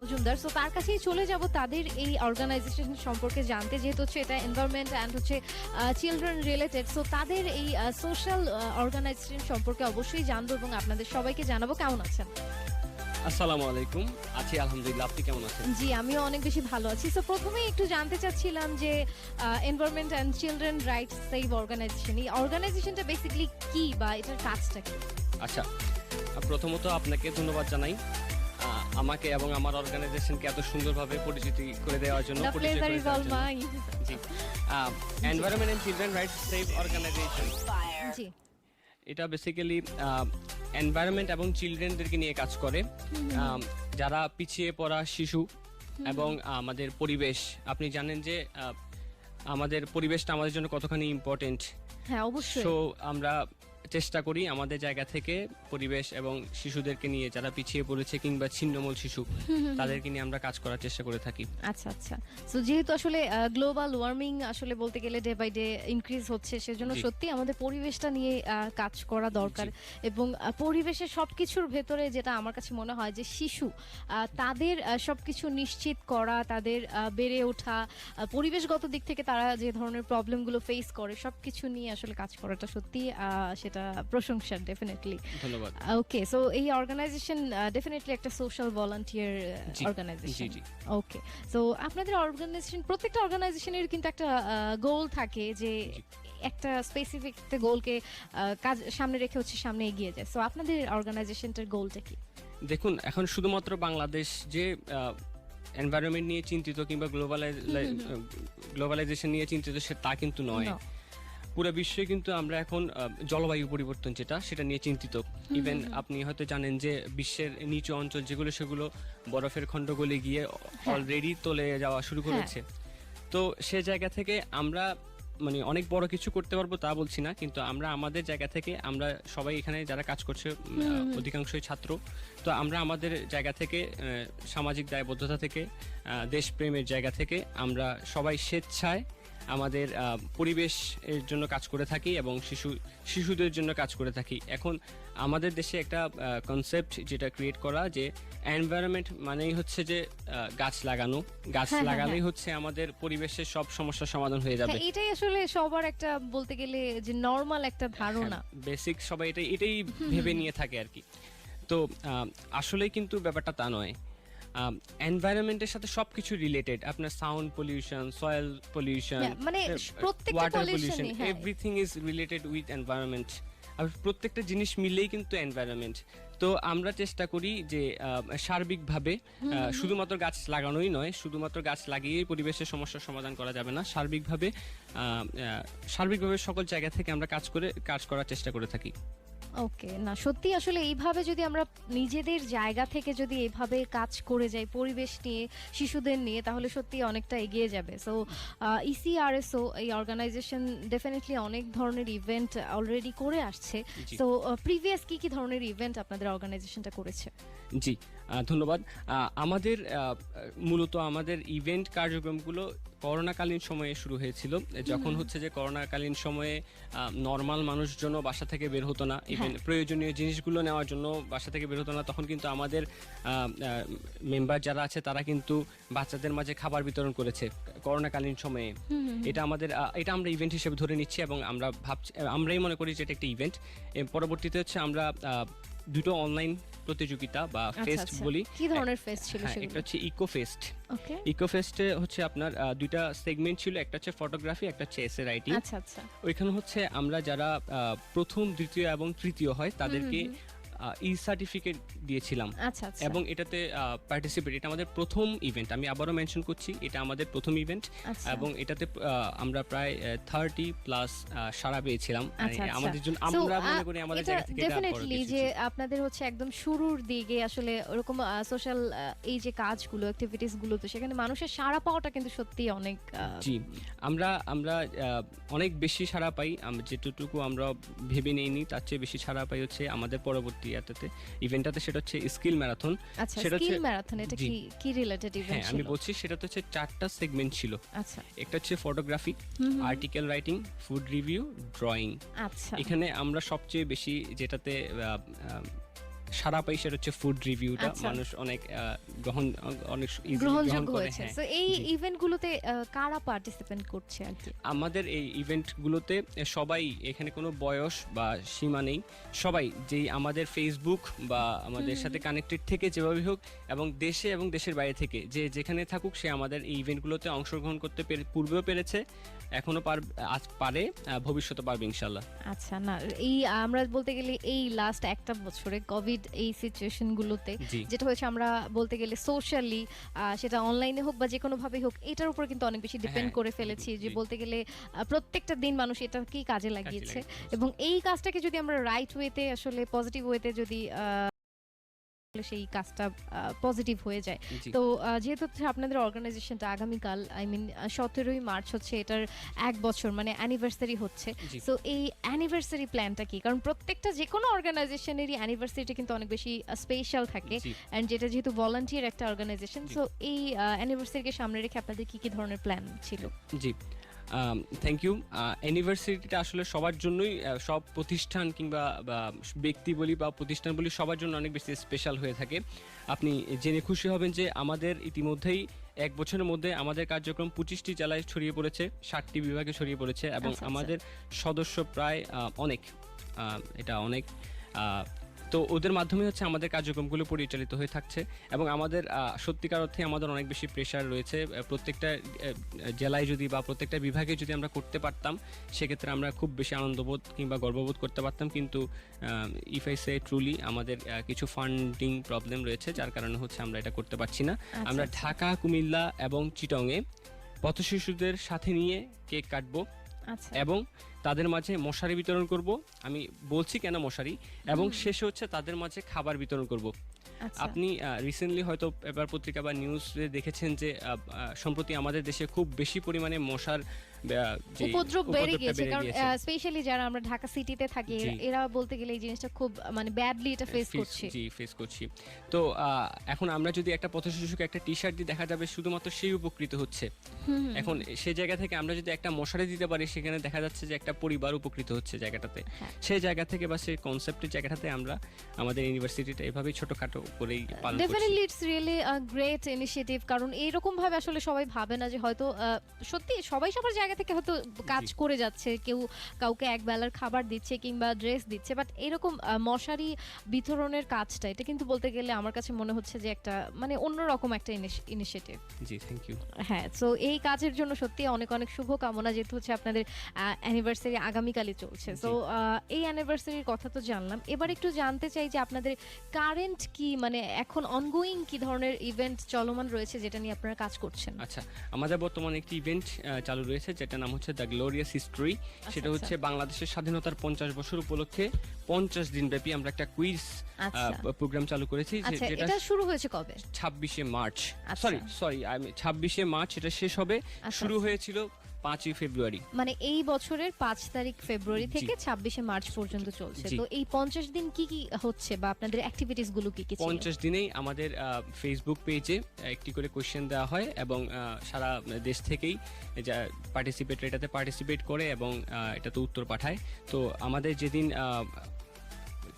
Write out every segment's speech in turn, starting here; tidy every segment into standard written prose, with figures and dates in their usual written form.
Majumdar, so তার কাছেই চলে যাব তাদের এই অর্গানাইজেশন সম্পর্কে জানতে, যেহেতু হচ্ছে এটা এনভায়রনমেন্ট অ্যান্ড হচ্ছে চিলড্রেন রিলেটেড। সো তাদের এই সোশ্যাল অর্গানাইজেশন সম্পর্কে অবশ্যই জানবো এবং আপনাদের সবাইকে জানাবো। কেমন আছেন? আসসালামু আলাইকুম। আছি আলহামদুলিল্লাহ, আপনি কেমন আছেন? জি, আমিও অনেক বেশি ভালো আছি। সো প্রথমেই একটু জানতে চাচ্ছিলাম যে environment and children rights save organization, এই অর্গানাইজেশনটা বেসিক্যালি কি বা এটার কাজটা কি? আচ্ছা, প্রথমত আপনাকে ধন্যবাদ জানাই আমাকে এবং আমার অর্গানাইজেশনকে এত সুন্দরভাবে পরিচিতি করে দেওয়ার জন্য। The pleasure is all mine. জি, environment and children rights save organization, জি, এটা বেসিক্যালি এনভায়রনমেন্ট এবং চিলড্রেনদেরকে নিয়ে কাজ করে, যারা পিছিয়ে পড়া শিশু এবং আমাদের পরিবেশ। আপনি জানেন যে আমাদের পরিবেশটা আমাদের জন্য কতখানি ইম্পর্টেন্ট। হ্যাঁ অবশ্যই। সো আমরা চেষ্টা করি আমাদের জায়গা থেকে পরিবেশ এবং শিশুদেরকে নিয়ে, যারা পিছিয়ে পড়েছে কিংবা ছিন্নমূল শিশু, তাদেরকে নিয়ে আমরা কাজ করার চেষ্টা করে থাকি। আচ্ছা আচ্ছা। সো যেহেতু আসলে গ্লোবাল ওয়ার্মিং আসলে বলতে গেলে ডে বাই ডে ইনক্রিজ হচ্ছে, সেজন্য সত্যি আমাদের পরিবেশটা নিয়ে কাজ করা দরকার। এবং পরিবেশের সবকিছুর ভেতরে যেটা আমার কাছে মনে হয় যে শিশু, তাদের সবকিছু নিশ্চিত করা, তাদের বেড়ে ওঠা, পরিবেশগত দিক থেকে তারা যে ধরনের প্রবলেমগুলো ফেস করে সবকিছু নিয়ে আসলে কাজ করাটা সত্যি সেটা প্রশংসার, ডেফিনেটলি। ধন্যবাদ। ওকে, সো এই অর্গানাইজেশন ডেফিনেটলি একটা সোশ্যাল ভলান্টিয়ার অর্গানাইজেশন। ওকে, সো আপনাদের অর্গানাইজেশন, প্রত্যেকটা অর্গানাইজেশনের কিন্তু একটা গোল থাকে, যে একটা স্পেসিফিক গোলকে কাজ সামনে রেখে হচ্ছে সামনে এগিয়ে যায়। সো আপনাদের অর্গানাইজেশনটার গোলটা কি? দেখুন, এখন শুধুমাত্র বাংলাদেশ যে এনভায়রনমেন্ট নিয়ে চিন্তিত কিংবা গ্লোবালাইজেশন নিয়ে চিন্তিত তা কিন্তু নয়। পুরো বিশ্বে কিন্তু আমরা এখন জলবায়ু পরিবর্তন সেটা নিয়ে চিন্তিত। ইভেন আপনি হয়তো জানেন যে বিশ্বের নিচু অঞ্চল যেগুলো, সেগুলো বরফের খণ্ড গলে গিয়ে অলরেডি তলে যাওয়া শুরু করেছে। তো সে জায়গা থেকে আমরা মানে অনেক বড় কিছু করতে পারবো তা বলছি না, কিন্তু আমরা আমাদের জায়গা থেকে, আমরা সবাই এখানে যারা কাজ করছে অধিকাংশই ছাত্র, তো আমরা আমাদের জায়গা থেকে, সামাজিক দায়বদ্ধতা থেকে, দেশপ্রেমের জায়গা থেকে আমরা সবাই স্বেচ্ছায় আমাদের পরিবেশের জন্য কাজ করে থাকি এবং শিশুদের জন্য কাজ করে থাকি। এখন আমাদের দেশে একটা কনসেপ্ট যেটা ক্রিয়েট করা, যে এনভায়রনমেন্ট মানেই হচ্ছে যে গাছ লাগানো, গাছ লাগালেই হচ্ছে আমাদের পরিবেশের সব সমস্যার সমাধান হয়ে যাবে। এটাই আসলে সবার একটা বলতে গেলে যে নরমাল একটা ধারণা, বেসিক সবাই এটাই ভেবে নিয়ে থাকে আর কি। তো আসলে কিন্তু ব্যাপারটা তা নয়। এনভায়রনমেন্টের সাথে সবকিছু রিলেটেড, আপনার সাউন্ড পলিউশন, সয়েল পলিউশন, মানে প্রত্যেকটা water pollution, pollution, everything is related with environment. আর প্রত্যেকটা জিনিস মিলেই কিন্তু এনভায়রনমেন্ট। তো আমরা চেষ্টা করি যে সার্বিকভাবে, শুধুমাত্র গাছ লাগানোই নয়, শুধুমাত্র গাছ লাগিয়েই পরিবেশের সমস্যার সমাধান করা যাবে না, সার্বিকভাবে সকল জায়গা থেকে আমরা কাজ করার চেষ্টা করে থাকি। ওকে, না সত্যি আসলে এইভাবে যদি আমরা নিজেদের জায়গা থেকে যদি এইভাবে কাজ করে যাই পরিবেশ নিয়ে, শিশুদের নিয়ে, তাহলে সত্যি অনেকটা এগিয়ে যাবে। সো ইসিআরএসও এই অর্গানাইজেশন ডেফিনেটলি অনেক ধরনের ইভেন্ট অলরেডি করে আসছে। সো প্রিভিয়াস কি ধরনের ইভেন্ট আপনাদের অর্গানাইজেশনটা করেছে? জি, ধন্যবাদ। আমাদের মূলত আমাদের ইভেন্ট কার্যক্রমগুলো করোনাকালীন সময়ে শুরু হয়েছিল, যখন হচ্ছে যে করোনাকালীন সময়ে নর্মাল মানুষজন বাসা থেকে বের হতো না, ইভেন প্রয়োজনীয় জিনিসগুলো নেওয়ার জন্য বাসা থেকে বের হতো না। তখন কিন্তু আমাদের মেম্বার যারা আছে তারা কিন্তু বাচ্চাদের মাঝে খাবার বিতরণ করেছে করোনাকালীন সময়ে। এটা আমরা ইভেন্ট হিসেবে ধরে নিচ্ছি এবং আমরাই মনে করি যে এটা একটা ইভেন্ট। পরবর্তীতে হচ্ছে আমরা দুটো অনলাইন প্রতিযোগিতা বা ফেস্ট বলি। কি ধরনের ফেস্ট ছিল সেগুলো? একটা হচ্ছে ইকো ফেস্ট। ওকে, ইকো ফেস্টে হচ্ছে আপনার দুইটা সেগমেন্ট ছিল, একটা হচ্ছে ফটোগ্রাফি, একটা হচ্ছে এসে রাইটিং। আচ্ছা আচ্ছা। ওইখানে হচ্ছে আমরা যারা প্রথম, দ্বিতীয় এবং তৃতীয় হয় তাদেরকে সার্টিফিকেট দিয়েছিলাম। আচ্ছা আচ্ছা। এবং এটাতে পার্টিসিপেট, এটা আমাদের প্রথম ইভেন্ট, আমি আবারও মেনশন করছি, এটা আমাদের প্রথম ইভেন্ট এবং এটাতে আমরা প্রায় 30+ সাড়া পেয়েছিলাম আমাদের জন্য। আমরা মনে করি আমাদের জায়গা থেকে ডেফিনেটলি যে আপনাদের হচ্ছে একদম শুরুর দিকে আসলে এরকম সোশ্যাল এই যে কাজগুলো, অ্যাক্টিভিটিস গুলো, তো সেখানে মানুষের সাড়া পাওয়াটা কিন্তু সত্যি অনেক। জি, আমরা অনেক বেশি সাড়া পাই, যেটুকু আমরা ভেবে নেইনি তার চেয়ে বেশি সাড়া পাই হচ্ছে আমাদের পরবর্তী ইভেন্টটাতে, সেটা হচ্ছে স্কিল ম্যারাথন। আচ্ছা, স্কিল ম্যারাথন এটা কি রিলেটেড ইভেন্ট ছিল? আমি বলছি, সেটা তো হচ্ছে 4টা সেগমেন্ট ছিল। আচ্ছা, একটা হচ্ছে photography, article writing, food review, drawing. আচ্ছা, এখানে আমরা সবচেয়ে বেশি যেটাতে সারা পাই সেটা হচ্ছে ফুড রিভিউটা। আচ্ছা। মানুষ অনেক অনেক easily গ্রহণ গ্রহণযোগ্য করে, হয়েছে। হ্যাঁ। সো এই জি। ইভেন্টগুলোতে কারা পার্টিসিপেন্ট করছে আর কি? আমাদের এই ইভেন্টগুলোতে সবাই, এখানে কোনো বয়স বা সীমা নেই, সবাই যেই আমাদের ফেসবুক বা আমাদের সাথে কানেক্টেড থেকে যেভাবে হোক, এবং দেশে এবং দেশের বাইরে থেকে যে যেখানে থাকুক, সে আমাদের এই ইভেন্টগুলোতে অংশগ্রহণ করতে পূর্বেও পেরেছে, এখনো আজ পারে, ভবিষ্যতে পারবে ইনশাল্লাহ। আচ্ছা, না এই আমরা বলতে গেলে এই লাস্ট একটা বছরে কোভিড এই সিচুয়েশন গুলোতে জি। যেটা হয়েছে, আমরা বলতে গেলে সোশ্যালি সেটা অনলাইনে হোক বা যে কোনো ভাবে হোক, এটার উপর কিন্তু অনেক বেশি ডিপেন্ড হ্যাঁ, করে ফেলেছি, যে জি। বলতে গেলে প্রত্যেকটা দিন মানুষ এটাকেই কাজে লাগিয়েছে। লাগিয়েছে। এবং এই কাজটাকে যদি আমরা রাইট ওয়েতে, আসলে পজিটিভ ওয়েতে যদি সেই কাজটা পজিটিভ হয়ে যায়। জি। তো যেহেতু হচ্ছে আপনাদের অর্গানাইজেশনটা আগামীকাল, আই মিন 17ই মার্চ হচ্ছে এটার 1 বছর, মানে অ্যানিভার্সারি হচ্ছে। জি। সো এই অ্যানিভার্সারি প্ল্যানটা কি? কারণ প্রত্যেকটা যে কোনো অর্গানাইজেশনেরই অ্যানিভার্সারিটা কিন্তু অনেক বেশি স্পেশাল থাকে, জি। এন্ড যেটা যেহেতু ভলান্টিয়ার একটা অর্গানাইজেশন, জি। সো এই অ্যানিভার্সারিকে সামনে রেখে আপনাদের কি কি ধরনের প্ল্যান ছিল? জি, থ্যাংক ইউ। অ্যানিভার্সারিটা আসলে সবার জন্যই, সব প্রতিষ্ঠান কিংবা বা ব্যক্তি বলি বা প্রতিষ্ঠান বলি, সবার জন্য অনেক বেশি স্পেশাল হয়ে থাকে। আপনি জেনে খুশি হবেন যে আমাদের ইতিমধ্যেই 1 বছরের মধ্যে আমাদের কার্যক্রম 25টি জেলায় ছড়িয়ে পড়েছে, 7টি বিভাগে ছড়িয়ে পড়েছে, এবং আচ্ছা, আচ্ছা। আমাদের সদস্য প্রায় অনেক, এটা অনেক। তো ওদের মাধ্যমে হচ্ছে আমাদের কার্যক্রমগুলো পরিচালিত হয়ে থাকছে, এবং আমাদের সত্যিকার অর্থে আমাদের অনেক বেশি প্রেশার রয়েছে। প্রত্যেকটা জেলায় যদি বা প্রত্যেকটা বিভাগে যদি আমরা করতে পারতাম, সেক্ষেত্রে আমরা খুব বেশি আনন্দবোধ কিংবা গর্ববোধ করতে পারতাম, কিন্তু ইফ আই সে ট্রুলি, আমাদের কিছু ফান্ডিং প্রবলেম রয়েছে, যার কারণে হচ্ছে আমরা এটা করতে পারছি না। আমরা আচ্ছা। ঢাকা, কুমিল্লা এবং চিটংয়ে পথশিশুদের সাথে নিয়ে কেক কাটবো, আচ্ছা। এবং তাদের মাঝে মশারি বিতরণ করব। আমি বলছি কেন মশারি, এবং শেষে হচ্ছে তাদের মাঝে খাবার বিতরণ করব। আচ্ছা। আপনি রিসেন্টলি হয়তো পেপার পত্রিকা বা নিউজে দেখেছেন যে সম্প্রতি আমাদের দেশে খুব বেশি পরিমাণে মশার যে উপদ্রব বেড়ে উপদ্রবটা গিয়েছে, বেড়ে কারণ গিয়েছে। স্পেশালি যারা আমরা ঢাকা সিটিতে থাকি, জি। এরা বলতে গেলে এই জিনিসটা খুব মানে ব্যাডলি এটা ফেস করছে। জি, ফেস করছি। তো এখন আমরা যদি একটা পথশিশুকে একটা টি শার্ট দিয়ে, দেখা যাবে শুধুমাত্র সেই উপকৃত হচ্ছে। এখন সেই জায়গা থেকে আমরা যদি একটা মশারি দিতে পারি, সেখানে দেখা যাচ্ছে যে একটা পরিবার উপকৃত হচ্ছে জায়গাটাতে। হ্যাঁ। সেই জায়গা থেকে বা সেই কনসেপ্টের জায়গাটাতে আমরা আমাদের ইউনিভার্সিটিটা এভাবেই ছোটখাটো করেই পালন করছি। Definitely it's really a great initiative, কারণ এইরকম ভাবে আসলে সবাই ভাবে না যে হয়তো সত্যি সবাই সবার জায়গা থেকে হয়তো কাজ জি। করে যাচ্ছে, কেউ কাউকে এক বেলার খাবার দিচ্ছে কিংবা ড্রেস দিচ্ছে, বাট এরকম মশারি বিতরণের কাজটা, এটা কিন্তু বলতে গেলে আমার কাছে মনে হচ্ছে যে একটা মানে অন্যরকম একটা ইনিশিয়েটিভ। জি, থ্যাংক ইউ। হ্যাঁ, সো এই কাজের জন্য সত্যি অনেক অনেক শুভকামনা, যেহেতু হচ্ছে আপনাদের অ্যানিভার্সারি আগামীকালই চলছে। সো এই অ্যানিভার্সারির কথা তো জানলাম, এবার একটু জানতে চাই যে আপনাদের কারেন্ট কি, মানে এখন অনগোয়িং কি ধরনের ইভেন্ট চলমান রয়েছে যেটা নিয়ে আপনারা কাজ করছেন? আচ্ছা, আমাদের বর্তমানে একটি ইভেন্ট চালু রয়েছে, যেটার নাম হচ্ছে দ্য গ্লোরিয়াস হিস্ট্রি। সেটা আচ্ছা। হচ্ছে বাংলাদেশের স্বাধীনতার 50 বছর উপলক্ষে 50 দিন ব্যাপী আমরা একটা কুইজ আচ্ছা। প্রোগ্রাম চালু করেছি, আচ্ছা, যেটা এটা শুরু হয়েছে কবে? 26শে মার্চ, আচ্ছা। সরি আমি 26শে মার্চ এটা শেষ হবে। আচ্ছা, শুরু আচ্ছা। হয়েছিল 5ই ফেব্রুয়ারি। মানে এই বছরের 5 তারিখ ফেব্রুয়ারি জি। থেকে 26শে মার্চ পর্যন্ত চলছে। জি। তো এই 50 দিন কি কি হচ্ছে বা আপনাদের অ্যাক্টিভিটিস গুলো কি কি ছিল? 50 দিনেই আমাদের ফেসবুক পেজে একটি করে কোশ্চেন দেওয়া হয়, এবং সারা দেশ থেকেই যা এটাতে পার্টিসিপেট করে, এবং এটাতে উত্তর পাঠায়। তো আমাদের যেদিন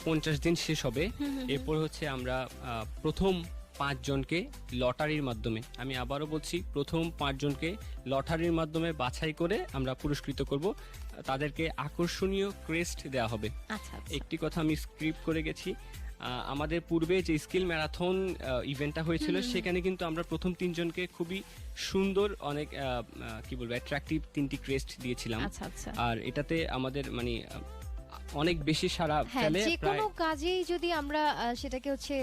50 দিন শেষ হবে, এরপর হচ্ছে আমরা প্রথম 5 জনকে লটারির মাধ্যমে, আমি আবারও বলছি, প্রথম 5 জনকে লটারির মাধ্যমে বাছাই করে আমরা পুরস্কৃত করব। তাদেরকে আকর্ষণীয় ক্রেস্ট দেওয়া হবে। আচ্ছা, আচ্ছা। একটি কথা আমি স্ক্রিপ্ট করে গেছি, আমাদের পূর্বে যে স্কিল ম্যারাথন ইভেন্টটা হয়েছিল, সেখানে কিন্তু আমরা প্রথম 3 জনকে খুবই সুন্দর, অনেক কি বলবো, অ্যাট্রাকটিভ 3টি ক্রেস্ট দিয়েছিলাম। আচ্ছা, আচ্ছা। আর এটাতে আমাদের মানে অনেক বেশি সারা হ্যাঁ, ফেলে। যে কোনো কাজেই যদি আমরা সেটাকে হচ্ছে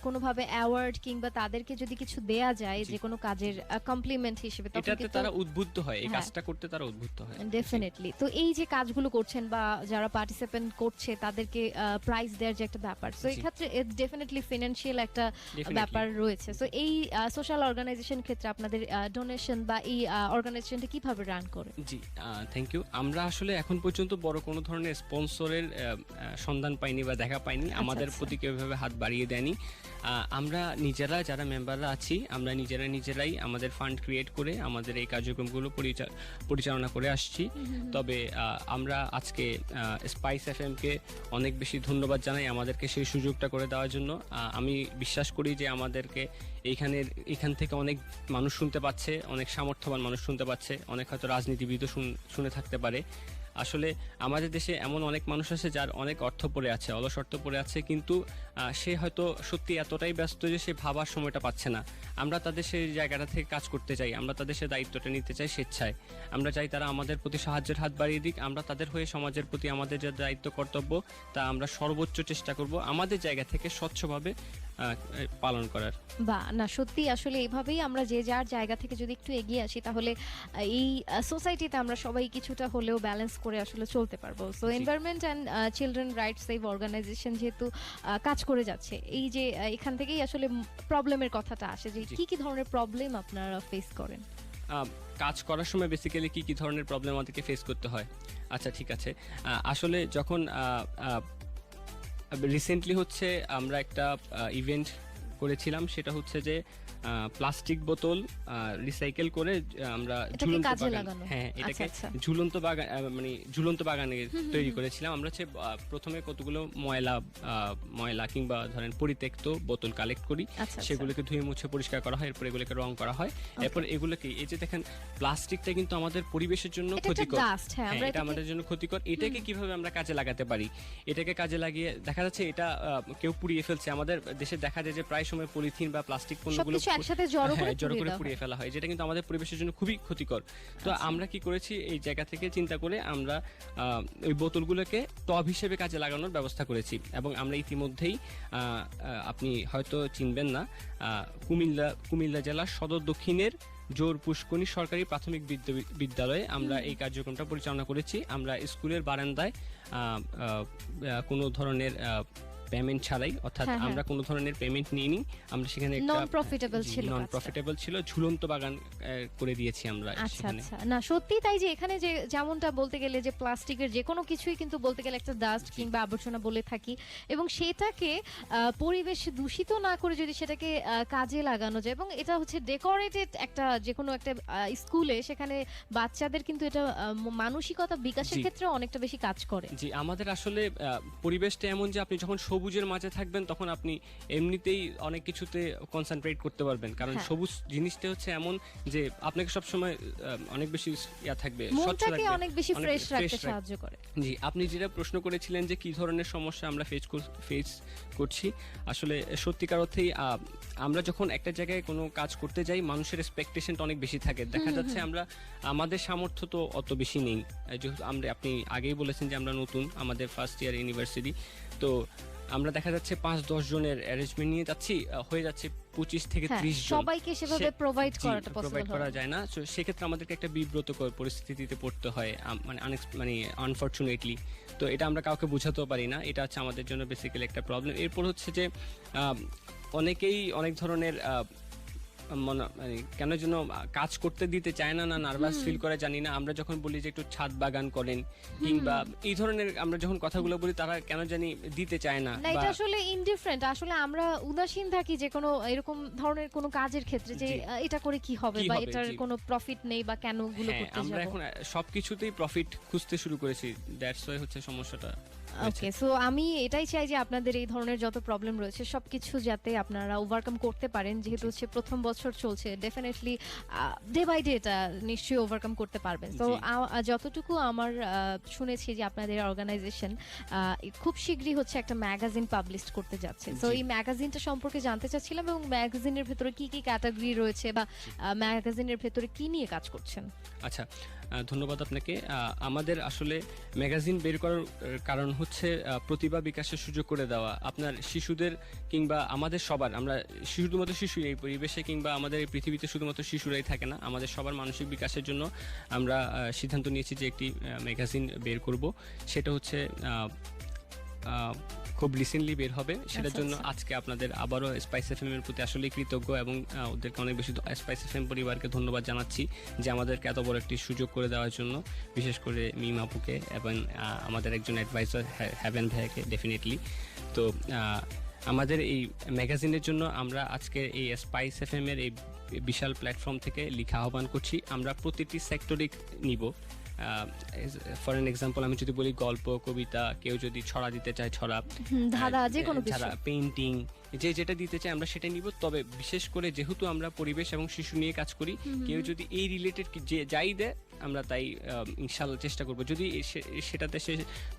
কোনোভাবে অ্যাওয়ার্ড কিংবা তাদেরকে যদি কিছু দেয়া যায়, জি। যে কোনো কাজের কমপ্লিমেন্ট হিসেবে, তখন এটাতে কিন্তু তারা উদ্বুদ্ধ হয়, এই হ্যাঁ। কাজটা করতে তারা উদ্বুদ্ধ হয়। ডেফিনেটলি। তো এই যে কাজগুলো করছেন বা যারা পার্টিসিপেন্ট করছে তাদেরকে প্রাইজ দেওয়ার যে একটা ব্যাপার, সো এই জি। ক্ষেত্রে ডেফিনেটলি ফিনান্সিয়াল একটা Definitely. ব্যাপার রয়েছে। সো এই সোশ্যাল অর্গানাইজেশন ক্ষেত্রে আপনাদের ডোনেশন বা এই অর্গানাইজেশনটা কিভাবে রান করে? জি, থ্যাংক ইউ। আমরা আসলে এখন পর্যন্ত বড় কোনো ধরনের স্পন্সরের বছরের সন্ধান পাইনি বা দেখা পাইনি, আমাদের প্রতি কেউ এভাবে হাত বাড়িয়ে দেয়নি। আমরা নিজেরা যারা মেম্বাররা আছি, আমরা নিজেরাই আমাদের ফান্ড ক্রিয়েট করে আমাদের এই কার্যক্রমগুলো পরিচালনা করে আসছি। তবে আমরা আজকে স্পাইস এফএমকে অনেক বেশি ধন্যবাদ জানাই আমাদেরকে সেই সুযোগটা করে দেওয়ার জন্য। আমি বিশ্বাস করি যে আমাদেরকে এখান থেকে অনেক মানুষ শুনতে পাচ্ছে, অনেক সামর্থ্যবান মানুষ শুনতে পাচ্ছে, অনেক হয়তো রাজনীতিবিদও শুনে থাকতে পারে। আসলে আমাদের দেশে এমন অনেক মানুষ আছে যার অনেক অর্থ পড়ে আছে, অলস অর্থ পড়ে আছে, কিন্তু সে হয়তো সত্যি এতটাই ব্যস্ত যে সে ভাবার সময়টা পাচ্ছে না। আমরা তাদের সেই জায়গাটা থেকে কাজ করতে চাই, আমরা তাদের সে দায়িত্বটা নিতে চাই স্বেচ্ছায়। আমরা চাই তারা আমাদের প্রতি সাহায্যের হাত বাড়িয়ে দিক, আমরা তাদের হয়ে সমাজের প্রতি আমাদের যে দায়িত্ব কর্তব্য তা আমরা সর্বোচ্চ চেষ্টা করব আমাদের জায়গা থেকে স্বচ্ছভাবে পালন করার। বা না, সত্যি আসলে এইভাবেই আমরা যে যার জায়গা থেকে যদি একটু এগিয়ে আসি, তাহলে এই সোসাইটিতে আমরা সবাই কিছুটা হলেও ব্যালেন্স করে আসলে চলতে পারবো। So environment and children rights save organization যেহেতু কাজ করে যাচ্ছে, এই যে এখান থেকেই আসলে প্রবলেমের কথাটা আসে যে কি কি ধরনের প্রবলেম আপনারা ফেস করেন কাজ করার সময়। বেসিক্যালি কি ধরনের প্রবলেম আমাদেরকে ফেস করতে হয়? আচ্ছা, ঠিক আছে। আসলে যখন রিসেন্টলি হচ্ছে আমরা একটা ইভেন্ট করেছিলাম, সেটা হচ্ছে যে প্লাস্টিক বোতল রিসাইকেল করে আমরা ঝুলন্ত বাগান, হ্যাঁ এটাকে ঝুলন্ত বাগান মানে ঝুলন্ত বাগানে তৈরি করেছিলাম। আমরা হচ্ছে প্রথমে কতগুলো ময়লা কিংবা ধরেন পরিত্যক্ত বোতল কালেক্ট করি, সেগুলোকে ধুয়ে মুছে পরিষ্কার করা হয়, এরপর এগুলোকে রং করা হয়। এরপর এগুলোকে, এই যে দেখেন প্লাস্টিকটা কিন্তু আমাদের পরিবেশের জন্য ক্ষতিকর, এটা আমাদের জন্য ক্ষতিকর। এটাকে কিভাবে আমরা কাজে লাগাতে পারি? এটাকে কাজে লাগিয়ে দেখা যাচ্ছে এটা কেউ পুড়িয়ে ফেলছে। আমাদের দেশে দেখা যায় যে প্রায় সময় পলিথিন বা প্লাস্টিক পণ্যগুলো একসাথে জড়ো করে পুড়িয়ে ফেলা হয়, যেটা কিন্তু আমাদের পরিবেশের জন্য খুবই ক্ষতিকর। তো আমরা কি করেছি, এই জায়গা থেকে চিন্তা করে আমরা ওই বোতলগুলোকে টব হিসেবে কাজে লাগানোর ব্যবস্থা করেছি। এবং আমরা ইতিমধ্যেই, আপনি হয়তো চিনবেন না, কুমিল্লা জেলার সদর দক্ষিণের জোর পুষ্করণী সরকারি প্রাথমিক বিদ্যালয়ে আমরা এই কার্যক্রমটা পরিচালনা করেছি। আমরা স্কুলের বারান্দায় কোনো ধরনের পেমেন্ট ছাড়াই, অর্থাৎ আমরা কোনো ধরনের পেমেন্ট নিইনি, আমরা সেখানে নন প্রফিটেবল ছিল ঝুলন্ত বাগান করে দিয়েছি আমরা সেখানে। আচ্ছা, না সত্যি তাই, যে এখানে যে যেমনটা বলতে গেলে যে প্লাস্টিকের যে কোনো কিছুই কিন্তু বলতে গেলে একটা ডাস্ট কিংবা আবর্জনা বলে থাকি, এবং সেটাকে পরিবেশ দূষিত না করে যদি সেটাকে কাজে লাগানো যায়, এবং এটা হচ্ছে ডেকোরেটেড একটা যে কোনো একটা স্কুলে, সেখানে বাচ্চাদের কিন্তু এটা মানসিকতা বিকাশের ক্ষেত্রে অনেকটা বেশি কাজ করে। জি, আমাদের আসলে পরিবেশটা এমন যে আপনি যখন সবুজের মাঝে থাকবেন তখন আপনি এমনিতেই অনেক কিছুতে কনসেন্ট্রেট করতে পারবেন, কারণ সবুজ জিনিসটা হচ্ছে এমন যে আপনাকে সব সময় অনেক বেশি থাকবে, মনটাকে অনেক বেশি ফ্রেশ রাখতে সাহায্য করে। জি, আপনি যেটা প্রশ্ন করেছিলেন যে কি ধরনের সমস্যা আমরা ফেস করছি, আসলে সত্যিকার অর্থেই আমরা যখন একটা জায়গায় কোনো কাজ করতে যাই, মানুষের এক্সপেকটেশনটা অনেক বেশি থাকে। দেখা যাচ্ছে আমাদের সামর্থ্য তো অত বেশি নেই, যেহেতু আপনি আগেই বলেছেন যে আমরা নতুন, আমাদের ফার্স্ট ইয়ার ইউনিভার্সিটি, তো আমরা দেখা যাচ্ছে 5-10 জনের অ্যারেঞ্জমেন্ট নিয়ে যাচ্ছি, হয়ে যাচ্ছে 25 থেকে 30 জন, সবাইকে সেভাবে প্রোভাইড করা যায় না। সো সেক্ষেত্রে আমাদেরকে একটা বিব্রতকর পরিস্থিতিতে পড়তে হয়, মানে আনফরচুনেটলি। তো এটা আমরা কাউকে বোঝাতেও পারি না, এটা হচ্ছে আমাদের জন্য বেসিক্যালি একটা প্রবলেম। এরপর হচ্ছে যে অনেকেই অনেক ধরনের মানে কেন যেন কাজ করতে দিতে চায় না, নার্ভাস ফিল করে জানি না। আমরা যখন বলি যে একটু ছাদ বাগান করেন কিংবা এই ধরনের আমরা যখন কথাগুলো বলি, তারা কেন জানি দিতে চায় না। এটা আসলে ইনডিফারেন্ট, আসলে আমরা উদাসীন থাকি যে কোনো এরকম ধরনের কোনো কাজের ক্ষেত্রে, যে এটা করে কি হবে বা এটার কোনো প্রফিট নেই বা কেন গুলো করতে যাব। আমরা এখন সবকিছুতেই প্রফিট খুঁজতে শুরু করেছি, দ্যাটস ওয়াই হচ্ছে সমস্যাটা। ওকে, সো আমি এটাই চাই যে আপনাদের এই ধরনের যত প্রবলেম রয়েছে সবকিছু যাতে আপনারা ওভারকাম করতে পারেন, যেহেতু হচ্ছে প্রথম বছর চলছে, ডেফিনেটলি ডে বাই ডে এটা নিশ্চয়ই ওভারকাম করতে পারবেন। তো যতটুকু আমার শুনেছি যে আপনাদের অর্গানাইজেশন খুব শীঘ্রই হচ্ছে একটা ম্যাগাজিন পাবলিশ করতে যাচ্ছে। তো এই ম্যাগাজিনটা সম্পর্কে জানতে চাচ্ছিলাম, এবং ম্যাগাজিনের ভেতরে কি কি ক্যাটাগরি রয়েছে বা ম্যাগাজিনের ভেতরে কি নিয়ে কাজ করছেন? আচ্ছা, ধন্যবাদ আপনাকে। আমাদের আসলে ম্যাগাজিন বের করার কারণ হচ্ছে প্রতিভা বিকাশের সুযোগ করে দেওয়া, আপনার শিশুদের কিংবা আমাদের সবার, আমরা শুধুমাত্র শিশু এই পরিবেশে কিংবা আমাদের এই পৃথিবীতে শুধুমাত্র শিশুরাই থাকে না, আমাদের সবার মানসিক বিকাশের জন্য আমরা সিদ্ধান্ত নিয়েছি যে একটি ম্যাগাজিন বের করব। সেটা হচ্ছে খুব রিসেন্টলি বের হবে, সেটার আচ্ছা, জন্য আচ্ছা। আজকে আপনাদের আবারও স্পাইস এফএম এর প্রতি আসলে কৃতজ্ঞ এবং ওদেরকে অনেক বেশি স্পাইস এফএম পরিবারকে ধন্যবাদ জানাচ্ছি যে আমাদেরকে এত বড় একটি সুযোগ করে দেওয়ার জন্য, বিশেষ করে মিম আপুকে এবং আমাদের একজন অ্যাডভাইজার হ্যাভেন ভাইয়াকে ডেফিনেটলি। তো আমাদের এই ম্যাগাজিনের জন্য আমরা আজকে এই স্পাইস এফএম এর এই বিশাল প্ল্যাটফর্ম থেকে লিখা আহ্বান করছি, আমরা প্রতিটি সেক্টরে নিব। ফর এন এক্সাম্পল আমি যদি বলি গল্প, কবিতা, কেউ যদি ছড়া দিতে চায় ছড়া, ধাঁধা, যে কোনো কিছু। যারা পেইন্টিং, যে যেটা দিতে চায় আমরা সেটা নিব। তবে বিশেষ করে যেহেতু আমরা পরিবেশ এবং শিশু নিয়ে কাজ করি, কেউ যদি এই রিলেটেড যে যাই দেয় আমরা তাই ইনশাল্লাহ চেষ্টা করব, যদি সেটাতে সে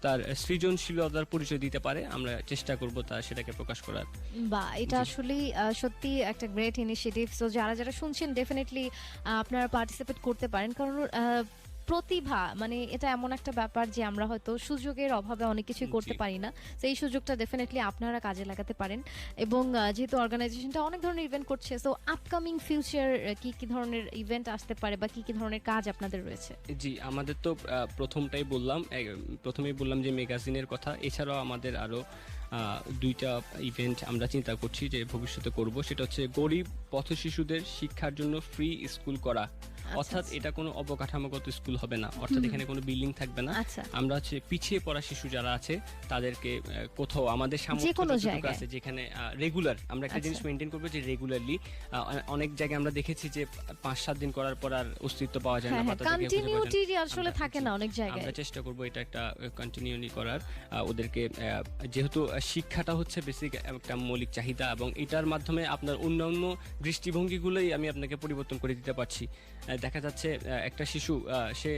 তার সৃজনশীলতার পরিচয় দিতে পারে আমরা চেষ্টা করব তার সেটাকে প্রকাশ করার। বা এটা আসলেই সত্যি একটা গ্রেট ইনিশিয়েটিভ। সো যারা যারা শুনছেন ডেফিনেটলি আপনারা পার্টিসিপেট করতে পারেন, কারণ প্রতিভা মানে এটা এমন একটা ব্যাপার যে আমরা হয়তো সুযোগের অভাবে অনেক কিছুই করতে জি। পারি না। সেই সুযোগটা ডেফিনেটলি আপনারা কাজে লাগাতে পারেন। এবং যেহেতু অর্গানাইজেশনটা অনেক ধরনের ইভেন্ট করছে, সো আপকামিং ফিউচার কি কি ধরনের ইভেন্ট আসতে পারে বা কি কি ধরনের কাজ আপনাদের রয়েছে? জি, আমাদের তো প্রথমেই বললাম যে ম্যাগাজিনের কথা, এছাড়াও আমাদের আরও দুইটা ইভেন্ট আমরা চিন্তা করছি যে ভবিষ্যতে করব। সেটা হচ্ছে গরিব পথ শিশুদের শিক্ষার জন্য ফ্রি স্কুল করা, অর্থাৎ এটা কোনো অবকাঠামোগত স্কুল হবে না, অর্থাৎ এখানে কোনো বিল্ডিং থাকবে না। আচ্ছা, আমরা হচ্ছে পিছিয়ে পড়া শিশু যারা আছে তাদেরকে কোথাও আমাদের যে সামর্থ্য কোনো যতটুকু জায়গায়। আছে যেখানে রেগুলার আমরা একটা জিনিস আচ্ছা। মেনটেন করবো যে রেগুলারলি, অনেক জায়গায় আমরা দেখেছি যে 5-7 দিন করার পর আর অস্তিত্ব পাওয়া যায় না, হ্যাঁ বা হ্যাঁ, তাদেরকে খুঁজে পাওয়া যায় না। কন্টিনিউটি আসলে আমরা- থাকে জি, না অনেক জায়গায়। আমরা চেষ্টা করব এটা একটা কন্টিনিউলি করার। ওদেরকে যেহেতু শিক্ষাটা হচ্ছে বেসিক একটা মৌলিক চাহিদা, এবং এটার মাধ্যমে আপনার অন্যান্য দৃষ্টিভঙ্গিগুলোই আমি আপনাকে পরিবর্তন করে দিতে পারছি। দেখা যাচ্ছে একটা শিশু সে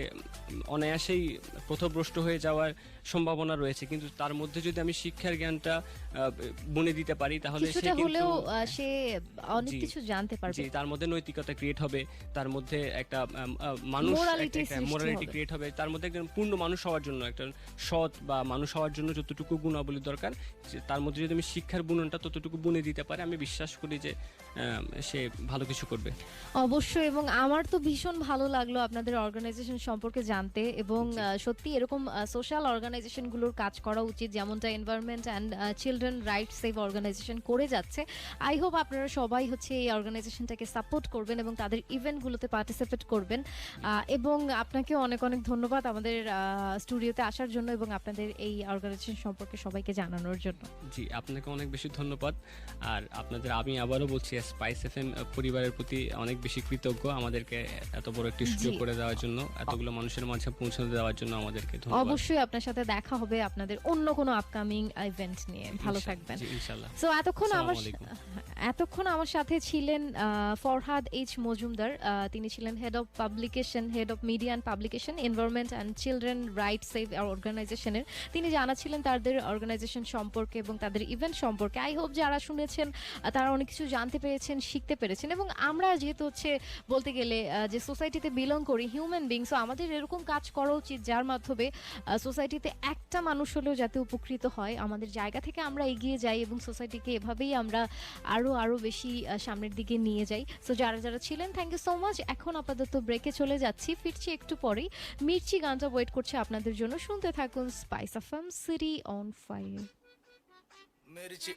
অনায়াসেই পথভ্রষ্ট হয়ে যাওয়ার সম্ভাবনা রয়েছে, কিন্তু তার মধ্যে যদি আমি শিক্ষার জ্ঞানটা বুনে দিতে পারি তাহলে সে কিছুটা কিন্তু হলেও সে অনেক জি, কিছু জানতে পারবে। জি, তার মধ্যে নৈতিকতা ক্রিয়েট হবে, তার মধ্যে একটা মানুষ Morality সৃষ্টি মোরালিটি হবে। ক্রিয়েট হবে, তার মধ্যে একজন পূর্ণ মানুষ হওয়ার জন্য, একটা সৎ বা মানুষ হওয়ার জন্য যতটুকু গুণাবলী দরকার তার মধ্যে যদি আমি শিক্ষার বুননটা ততটুকু বুনে দিতে পারি, আমি বিশ্বাস করি যে সে ভালো কিছু করবে। অবশ্যই। এবং আমার তো ভীষণ ভালো লাগলো আপনাদের অর্গানাইজেশন সম্পর্কে জানতে, এবং সত্যি এরকম সোশ্যাল অর্গানাইজেশনগুলোর কাজ করা উচিত, যেমনটা environment and children rights save organization করে যাচ্ছে। আই হোপ আপনারা সবাই হচ্ছে এই অর্গানাইজেশনটাকে সাপোর্ট করবেন এবং তাদের ইভেন্টগুলোতে পার্টিসিপেট করবেন। এবং আপনাকে অনেক অনেক ধন্যবাদ আমাদের স্টুডিওতে আসার জন্য এবং আপনাদের এই অর্গানাইজেশন সম্পর্কে সবাইকে জানানোর জন্য। জি, আপনাকে অনেক বেশি ধন্যবাদ। আর আপনাদের আমি আবারও বলছি স্পাইস এফএম পরিবারের প্রতি অনেক বেশি কৃতজ্ঞ, আমাদেরকে এত বড় একটি সুযোগ জি। করে দেওয়ার জন্য, এতগুলো মানুষের মাঝে পৌঁছে দেওয়ার জন্য আমাদেরকে ধন্যবাদ। অবশ্যই আপনার সাথে দেখা হবে আপনাদের অন্য কোনো আপকামিং ইভেন্ট নিয়ে। ভালো থাকবেন। জি, ইনশাআল্লাহ। সো এতক্ষণ আমার সাথে ছিলেন ফরহাদ এইচ মজুমদার। তিনি ছিলেন head of media and publication, environment and children right save অর্গানাইজেশনের। তিনি জানাচ্ছিলেন তাদের অর্গানাইজেশন সম্পর্কে এবং তাদের ইভেন্ট সম্পর্কে। আই হোপ যারা শুনেছেন তারা অনেক কিছু জানতে পেরেছেন, শিখতে পেরেছেন। এবং আমরা যেহেতু হচ্ছে বলতে গেলে যে সোসাইটিতে বিলং করি, হিউম্যান বিং, সো আমাদের এরকম কাজ করা উচিত যার মাধ্যমে সোসাইটিতে একটা মানুষ হলেও যাতে উপকৃত হয়, আমাদের জায়গা থেকে আমরা এগিয়ে যাই এবং সোসাইটিকে এভাবেই আমরা আরো বেশি সামনের দিকে নিয়ে যাই। সো যারা যারা ছিলেন, থ্যাংক ইউ সো মাচ। এখন আপাতত ব্রেকে চলে যাচ্ছি, ফিরছি একটু পরেই। মির্চি গানটা ওয়েট করছে আপনাদের জন্য, শুনতে থাকুন spice FM, city on fire. मिर्ची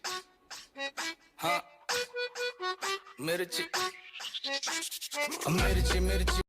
हाँ मिर्ची मिर्ची मिर्ची